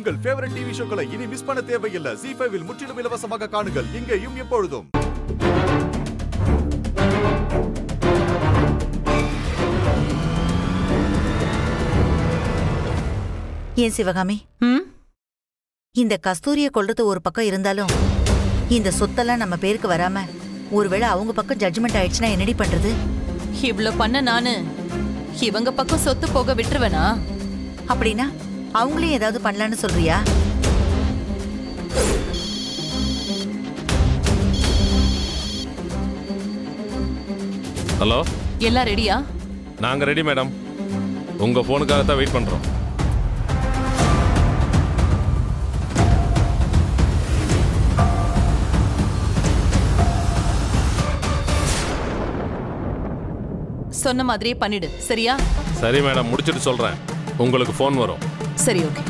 உங்கள் favourite TV ஷோக்களை இனி miss பண்ண தேவையில்லை. ZEE5 இல் முற்றிலும் இலவசமாக காணுங்கள். இங்கேயும் எப்பொழுதும். ஏன் சிவகாமி, இந்த கஸ்தூரிய கொல்றது ஒரு பக்கம் இருந்தாலும் இந்த சொத்தெல்லாம் நம்ம பேருக்கு வராம ஒருவேளை அவங்க பக்கம் ஜட்ஜ்மெண்ட் ஆயிடுச்சுன்னா என்னடி பண்றது? இவ்ளோ பண்ண நானு இவங்க பக்கம் சொத்து போக விட்டுருவேனா? அப்படின்னா அவங்களையும் ஏதாவது பண்ணலான்னு சொல்றியா? ஹலோ, எல்லாம் ரெடியா? நாங்க ரெடி மேடம். உங்க போனுக்காக தான் வெயிட் பண்றோம். சொன்ன மாதிரியே பண்ணிடு, சரியா? சரி மேடம், முடிச்சிட்டு சொல்றேன். உங்களுக்கு ஃபோன் வரும். சரி, ஓகே.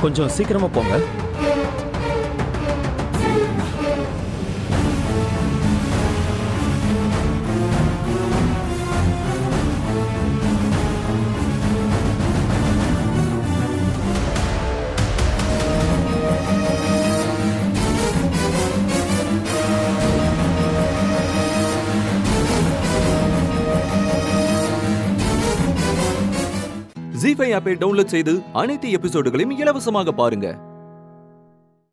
கொஞ்சம் சீக்கிரமா போங்க. ZEE5 ஆப்பை டவுன்லோட் செய்து அனைத்து எபிசோடுகளையும் இலவசமாக பாருங்க.